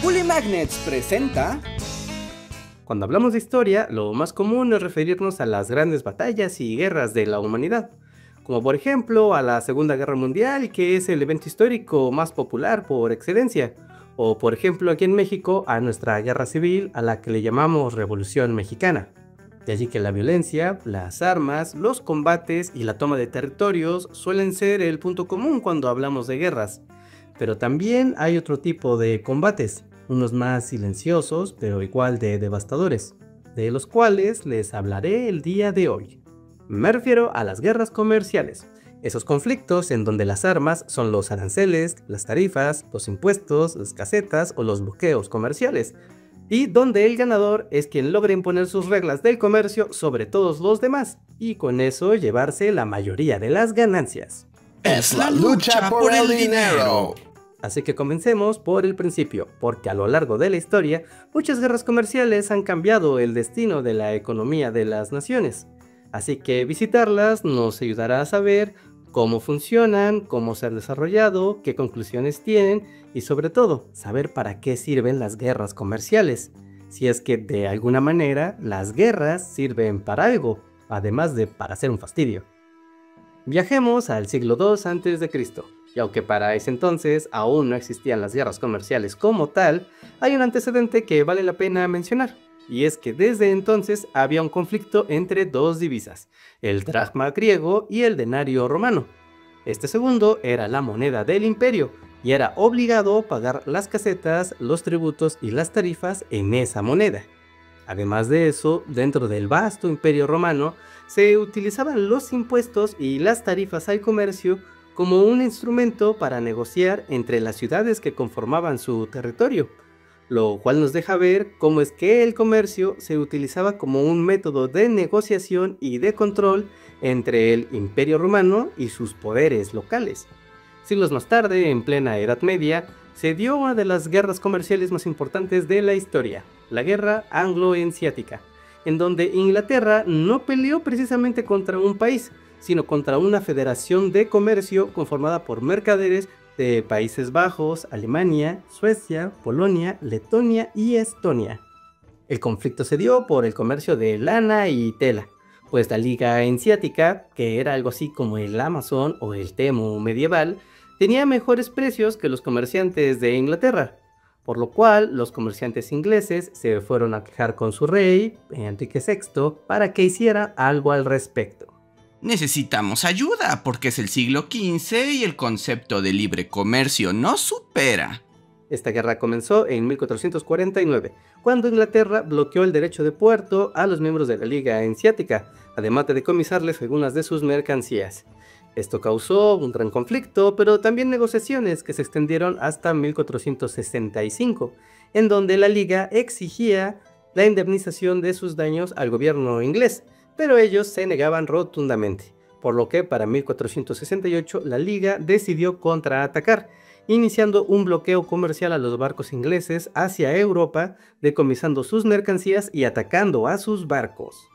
Bully Magnets presenta... Cuando hablamos de historia, lo más común es referirnos a las grandes batallas y guerras de la humanidad, como por ejemplo a la Segunda Guerra Mundial, que es el evento histórico más popular por excelencia, o por ejemplo aquí en México a nuestra guerra civil, a la que le llamamos Revolución Mexicana. De allí que la violencia, las armas, los combates y la toma de territorios suelen ser el punto común cuando hablamos de guerras. Pero también hay otro tipo de combates, unos más silenciosos pero igual de devastadores, de los cuales les hablaré el día de hoy. Me refiero a las guerras comerciales, esos conflictos en donde las armas son los aranceles, las tarifas, los impuestos, las casetas o los bloqueos comerciales, y donde el ganador es quien logra imponer sus reglas del comercio sobre todos los demás, y con eso llevarse la mayoría de las ganancias. Es la lucha por el dinero. Así que comencemos por el principio, porque a lo largo de la historia, muchas guerras comerciales han cambiado el destino de la economía de las naciones. Así que visitarlas nos ayudará a saber cómo funcionan, cómo se han desarrollado, qué conclusiones tienen y sobre todo, saber para qué sirven las guerras comerciales. Si es que de alguna manera las guerras sirven para algo, además de para ser un fastidio. Viajemos al siglo II a.C. Y aunque para ese entonces aún no existían las guerras comerciales como tal, hay un antecedente que vale la pena mencionar, y es que desde entonces había un conflicto entre dos divisas, el dracma griego y el denario romano. Este segundo era la moneda del imperio, y era obligado pagar las casetas, los tributos y las tarifas en esa moneda. Además de eso, dentro del vasto imperio romano, se utilizaban los impuestos y las tarifas al comercio como un instrumento para negociar entre las ciudades que conformaban su territorio, lo cual nos deja ver cómo es que el comercio se utilizaba como un método de negociación y de control entre el Imperio Romano y sus poderes locales. Siglos más tarde, en plena Edad Media, se dio una de las guerras comerciales más importantes de la historia, la Guerra Anglo-Hanseática, en donde Inglaterra no peleó precisamente contra un país, sino contra una federación de comercio conformada por mercaderes de Países Bajos, Alemania, Suecia, Polonia, Letonia y Estonia. El conflicto se dio por el comercio de lana y tela, pues la Liga Hanseática, que era algo así como el Amazon o el Temu medieval, tenía mejores precios que los comerciantes de Inglaterra, por lo cual los comerciantes ingleses se fueron a quejar con su rey, Enrique VI, para que hiciera algo al respecto. Necesitamos ayuda porque es el siglo XV y el concepto de libre comercio nos supera. Esta guerra comenzó en 1449, cuando Inglaterra bloqueó el derecho de puerto a los miembros de la Liga Hanseática, además de decomisarles algunas de sus mercancías. Esto causó un gran conflicto, pero también negociaciones que se extendieron hasta 1465, en donde la Liga exigía la indemnización de sus daños al gobierno inglés, pero ellos se negaban rotundamente, por lo que para 1468 la Liga decidió contraatacar, iniciando un bloqueo comercial a los barcos ingleses hacia Europa, decomisando sus mercancías y atacando a sus barcos.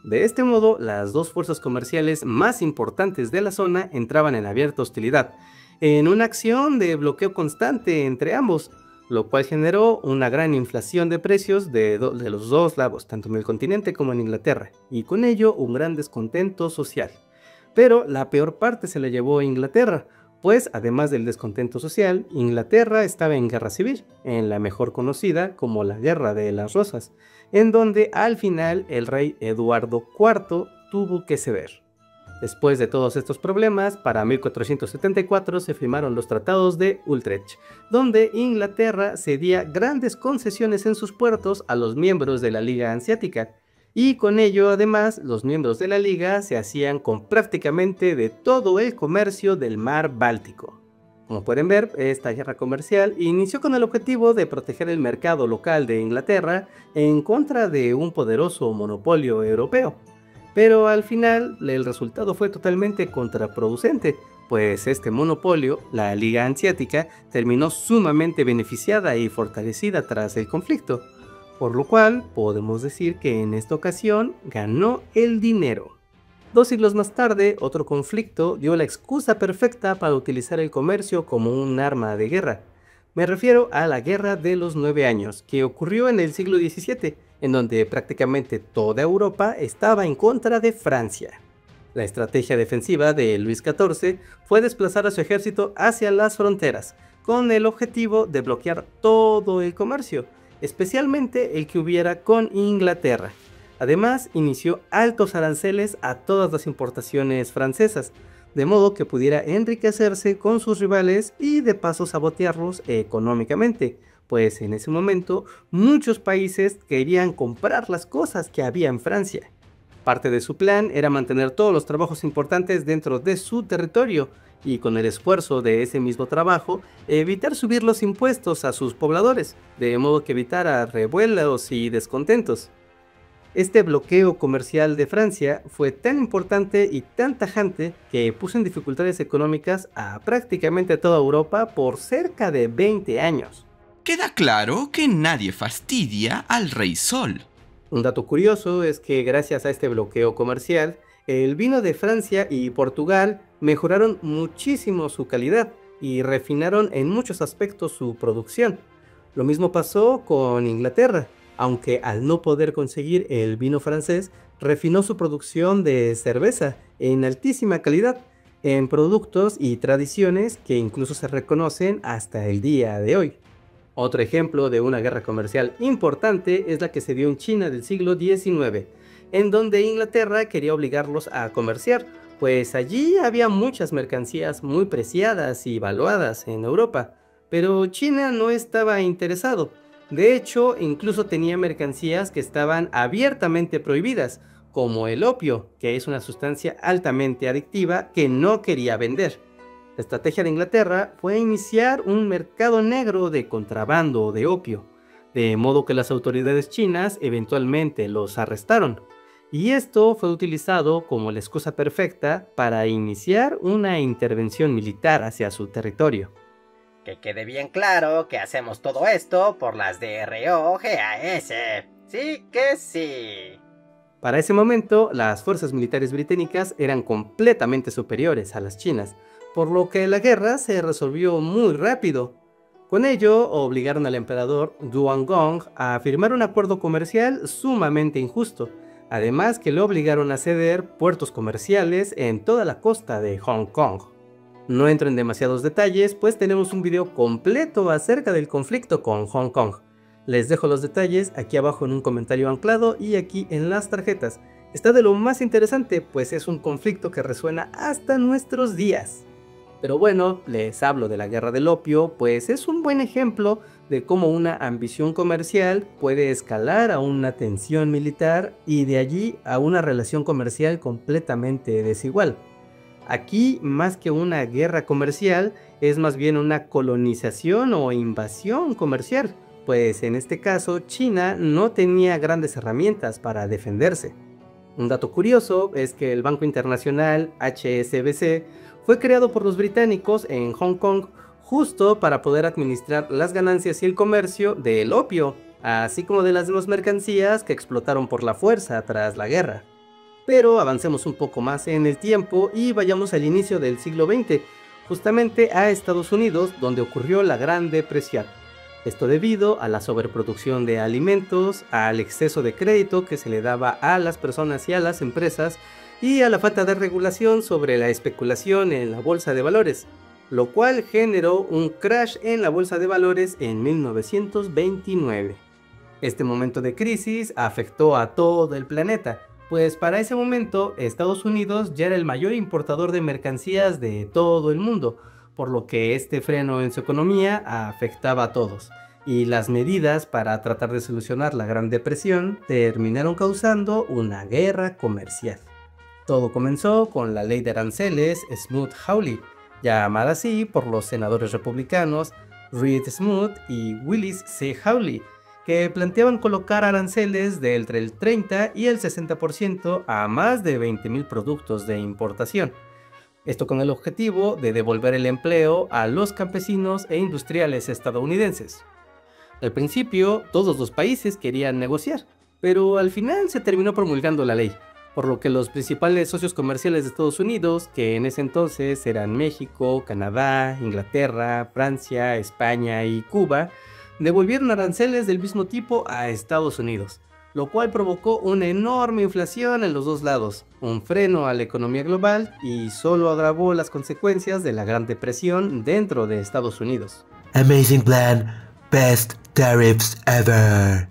De este modo, las dos fuerzas comerciales más importantes de la zona entraban en abierta hostilidad, en una acción de bloqueo constante entre ambos, lo cual generó una gran inflación de precios de los dos lados, tanto en el continente como en Inglaterra, y con ello un gran descontento social. Pero la peor parte se la llevó a Inglaterra, pues además del descontento social, Inglaterra estaba en guerra civil, en la mejor conocida como la Guerra de las Rosas, en donde al final el rey Eduardo IV tuvo que ceder. Después de todos estos problemas, para 1474 se firmaron los tratados de Utrecht, donde Inglaterra cedía grandes concesiones en sus puertos a los miembros de la Liga Hanseática, y con ello además los miembros de la Liga se hacían con prácticamente de todo el comercio del mar Báltico. Como pueden ver, esta guerra comercial inició con el objetivo de proteger el mercado local de Inglaterra en contra de un poderoso monopolio europeo. Pero al final el resultado fue totalmente contraproducente, pues este monopolio, la Liga Hanseática, terminó sumamente beneficiada y fortalecida tras el conflicto, por lo cual podemos decir que en esta ocasión ganó el dinero. 2 siglos más tarde, otro conflicto dio la excusa perfecta para utilizar el comercio como un arma de guerra, Me refiero a la Guerra de los 9 años, que ocurrió en el siglo XVII, en donde prácticamente toda Europa estaba en contra de Francia. La estrategia defensiva de Luis XIV fue desplazar a su ejército hacia las fronteras, con el objetivo de bloquear todo el comercio, especialmente el que hubiera con Inglaterra. Además, inició altos aranceles a todas las importaciones francesas, de modo que pudiera enriquecerse con sus rivales y de paso sabotearlos económicamente, pues en ese momento muchos países querían comprar las cosas que había en Francia. Parte de su plan era mantener todos los trabajos importantes dentro de su territorio y con el esfuerzo de ese mismo trabajo evitar subir los impuestos a sus pobladores, de modo que evitara revuelos y descontentos. Este bloqueo comercial de Francia fue tan importante y tan tajante que puso en dificultades económicas a prácticamente toda Europa por cerca de 20 años. Queda claro que nadie fastidia al Rey Sol. Un dato curioso es que gracias a este bloqueo comercial, el vino de Francia y Portugal mejoraron muchísimo su calidad y refinaron en muchos aspectos su producción. Lo mismo pasó con Inglaterra, aunque al no poder conseguir el vino francés, refinó su producción de cerveza en altísima calidad, en productos y tradiciones que incluso se reconocen hasta el día de hoy. Otro ejemplo de una guerra comercial importante es la que se dio en China del siglo XIX, en donde Inglaterra quería obligarlos a comerciar, pues allí había muchas mercancías muy preciadas y valuadas en Europa, pero China no estaba interesado. De hecho, incluso tenía mercancías que estaban abiertamente prohibidas, como el opio, que es una sustancia altamente adictiva que no quería vender. La estrategia de Inglaterra fue iniciar un mercado negro de contrabando de opio, de modo que las autoridades chinas eventualmente los arrestaron. Y esto fue utilizado como la excusa perfecta para iniciar una intervención militar hacia su territorio. Que quede bien claro que hacemos todo esto por las DROGAS. Sí que sí. Para ese momento, las fuerzas militares británicas eran completamente superiores a las chinas, por lo que la guerra se resolvió muy rápido. Con ello, obligaron al emperador Duangong a firmar un acuerdo comercial sumamente injusto, además que lo obligaron a ceder puertos comerciales en toda la costa de Hong Kong. No entro en demasiados detalles, pues tenemos un video completo acerca del conflicto con Hong Kong. Les dejo los detalles aquí abajo en un comentario anclado y aquí en las tarjetas. Está de lo más interesante, pues es un conflicto que resuena hasta nuestros días. Pero bueno, les hablo de la guerra del opio, pues es un buen ejemplo de cómo una ambición comercial puede escalar a una tensión militar y de allí a una relación comercial completamente desigual. Aquí, más que una guerra comercial, es más bien una colonización o invasión comercial, pues en este caso China no tenía grandes herramientas para defenderse. Un dato curioso es que el Banco Internacional HSBC fue creado por los británicos en Hong Kong justo para poder administrar las ganancias y el comercio del opio, así como de las demás mercancías que explotaron por la fuerza tras la guerra. Pero avancemos un poco más en el tiempo y vayamos al inicio del siglo XX, justamente a Estados Unidos, donde ocurrió la Gran Depresión. Esto debido a la sobreproducción de alimentos, al exceso de crédito que se le daba a las personas y a las empresas, y a la falta de regulación sobre la especulación en la bolsa de valores, lo cual generó un crash en la bolsa de valores en 1929. Este momento de crisis afectó a todo el planeta, pues para ese momento Estados Unidos ya era el mayor importador de mercancías de todo el mundo, por lo que este freno en su economía afectaba a todos, y las medidas para tratar de solucionar la Gran Depresión terminaron causando una guerra comercial. Todo comenzó con la ley de aranceles Smoot-Hawley, llamada así por los senadores republicanos Reed Smoot y Willis C. Hawley, que planteaban colocar aranceles de entre el 30 y el 60% a más de 20,000 productos de importación. Esto con el objetivo de devolver el empleo a los campesinos e industriales estadounidenses. Al principio, todos los países querían negociar, pero al final se terminó promulgando la ley, por lo que los principales socios comerciales de Estados Unidos, que en ese entonces eran México, Canadá, Inglaterra, Francia, España y Cuba, devolvieron aranceles del mismo tipo a Estados Unidos, lo cual provocó una enorme inflación en los dos lados, un freno a la economía global y solo agravó las consecuencias de la Gran Depresión dentro de Estados Unidos. Amazing plan, best tariffs ever.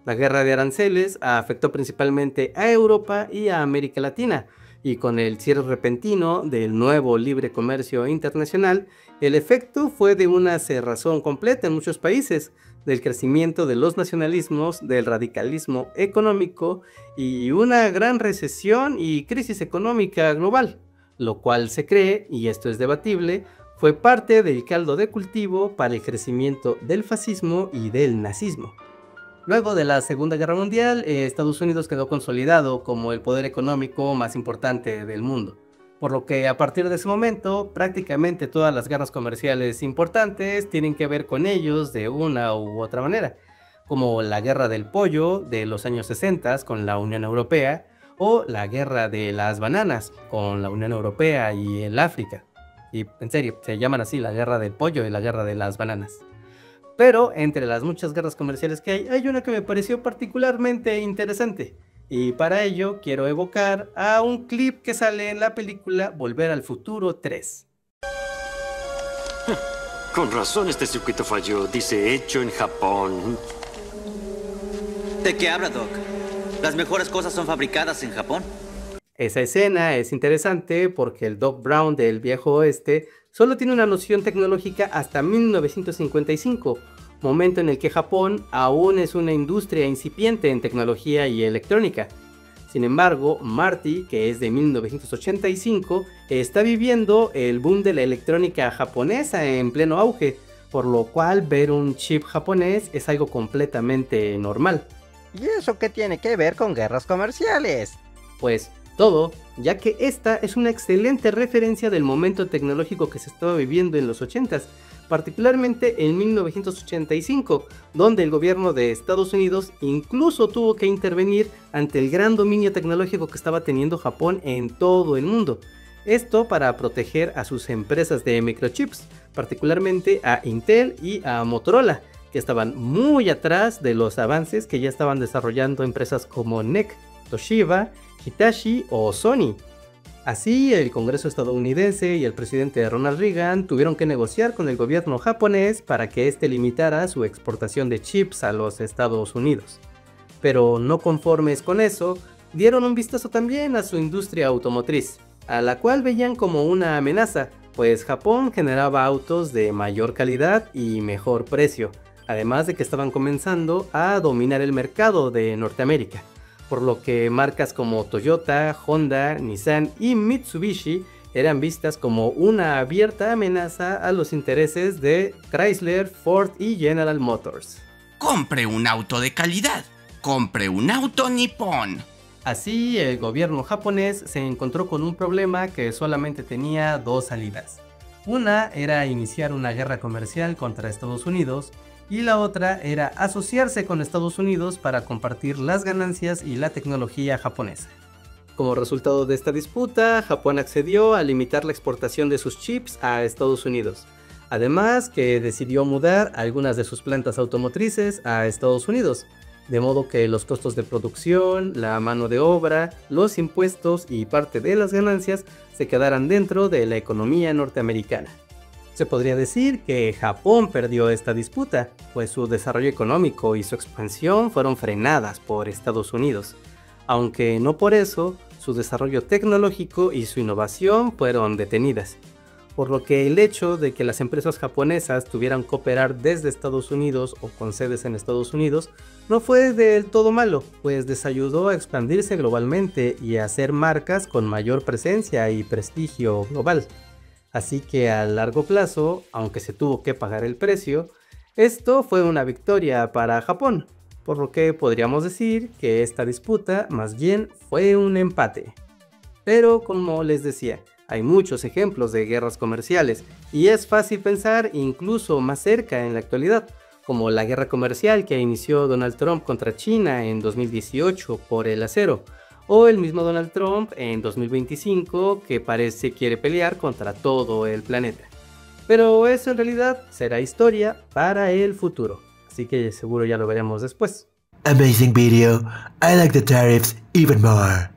La guerra de aranceles afectó principalmente a Europa y a América Latina, y con el cierre repentino del nuevo libre comercio internacional, el efecto fue de una cerrazón completa en muchos países, del crecimiento de los nacionalismos, del radicalismo económico y una gran recesión y crisis económica global, lo cual se cree, y esto es debatible, fue parte del caldo de cultivo para el crecimiento del fascismo y del nazismo. Luego de la Segunda Guerra Mundial, Estados Unidos quedó consolidado como el poder económico más importante del mundo, por lo que a partir de ese momento prácticamente todas las guerras comerciales importantes tienen que ver con ellos de una u otra manera, como la Guerra del Pollo de los años 60 con la Unión Europea o la Guerra de las Bananas con la Unión Europea y el África. Y en serio, se llaman así, la Guerra del Pollo y la Guerra de las Bananas. Pero entre las muchas guerras comerciales que hay una que me pareció particularmente interesante. Y para ello quiero evocar a un clip que sale en la película Volver al Futuro 3. Con razón este circuito falló. Dice hecho en Japón. ¿De qué habla, Doc? Las mejores cosas son fabricadas en Japón. Esa escena es interesante porque el Doc Brown del viejo oeste solo tiene una noción tecnológica hasta 1955, momento en el que Japón aún es una industria incipiente en tecnología y electrónica. Sin embargo, Marty, que es de 1985, está viviendo el boom de la electrónica japonesa en pleno auge, por lo cual ver un chip japonés es algo completamente normal. ¿Y eso qué tiene que ver con guerras comerciales? Pues todo, ya que esta es una excelente referencia del momento tecnológico que se estaba viviendo en los 80s, particularmente en 1985, donde el gobierno de Estados Unidos incluso tuvo que intervenir ante el gran dominio tecnológico que estaba teniendo Japón en todo el mundo. Esto para proteger a sus empresas de microchips, particularmente a Intel y a Motorola, que estaban muy atrás de los avances que ya estaban desarrollando empresas como NEC, Toshiba, Hitachi o Sony. Así, el Congreso estadounidense y el presidente Ronald Reagan tuvieron que negociar con el gobierno japonés para que éste limitara su exportación de chips a los Estados Unidos. Pero no conformes con eso, dieron un vistazo también a su industria automotriz, a la cual veían como una amenaza, pues Japón generaba autos de mayor calidad y mejor precio, además de que estaban comenzando a dominar el mercado de Norteamérica, por lo que marcas como Toyota, Honda, Nissan y Mitsubishi eran vistas como una abierta amenaza a los intereses de Chrysler, Ford y General Motors. Compre un auto de calidad, compre un auto nipón. Así, el gobierno japonés se encontró con un problema que solamente tenía dos salidas. Una era iniciar una guerra comercial contra Estados Unidos, y la otra era asociarse con Estados Unidos para compartir las ganancias y la tecnología japonesa. Como resultado de esta disputa, Japón accedió a limitar la exportación de sus chips a Estados Unidos, además que decidió mudar algunas de sus plantas automotrices a Estados Unidos, de modo que los costos de producción, la mano de obra, los impuestos y parte de las ganancias se quedaran dentro de la economía norteamericana. Se podría decir que Japón perdió esta disputa, pues su desarrollo económico y su expansión fueron frenadas por Estados Unidos, aunque no por eso su desarrollo tecnológico y su innovación fueron detenidas, por lo que el hecho de que las empresas japonesas tuvieran que operar desde Estados Unidos o con sedes en Estados Unidos no fue del todo malo, pues les ayudó a expandirse globalmente y a hacer marcas con mayor presencia y prestigio global. Así que a largo plazo, aunque se tuvo que pagar el precio, esto fue una victoria para Japón, por lo que podríamos decir que esta disputa más bien fue un empate. Pero como les decía, hay muchos ejemplos de guerras comerciales y es fácil pensar incluso más cerca en la actualidad, como la guerra comercial que inició Donald Trump contra China en 2018 por el acero, o el mismo Donald Trump en 2025 que parece quiere pelear contra todo el planeta. Pero eso en realidad será historia para el futuro, así que seguro ya lo veremos después. Amazing video. I like the tariffs even more.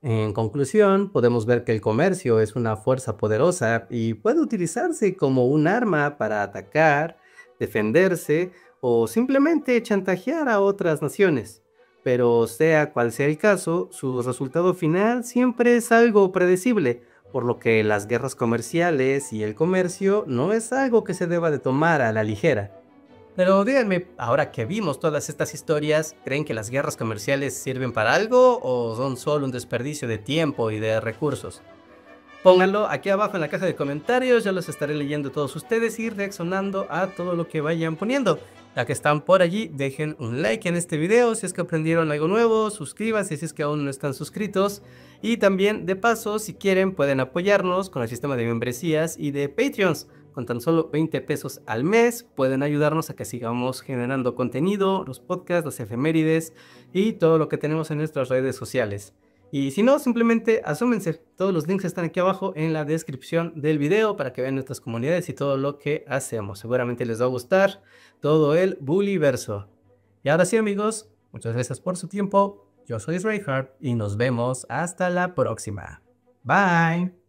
En conclusión, podemos ver que el comercio es una fuerza poderosa y puede utilizarse como un arma para atacar, defenderse o simplemente chantajear a otras naciones. Pero sea cual sea el caso, su resultado final siempre es algo predecible, por lo que las guerras comerciales y el comercio no es algo que se deba de tomar a la ligera. Pero díganme, ahora que vimos todas estas historias, ¿creen que las guerras comerciales sirven para algo o son solo un desperdicio de tiempo y de recursos? Pónganlo aquí abajo en la caja de comentarios, yo los estaré leyendo todos ustedes y reaccionando a todo lo que vayan poniendo. Ya que están por allí, dejen un like en este video si es que aprendieron algo nuevo, suscríbanse si es que aún no están suscritos. Y también, de paso, si quieren pueden apoyarnos con el sistema de membresías y de Patreons. Con tan solo 20 pesos al mes pueden ayudarnos a que sigamos generando contenido, los podcasts, las efemérides y todo lo que tenemos en nuestras redes sociales. Y si no, simplemente asómense, todos los links están aquí abajo en la descripción del video para que vean nuestras comunidades y todo lo que hacemos. Seguramente les va a gustar todo el Bullyverso. Y ahora sí, amigos, muchas gracias por su tiempo. Yo soy Reinhardt y nos vemos hasta la próxima. Bye.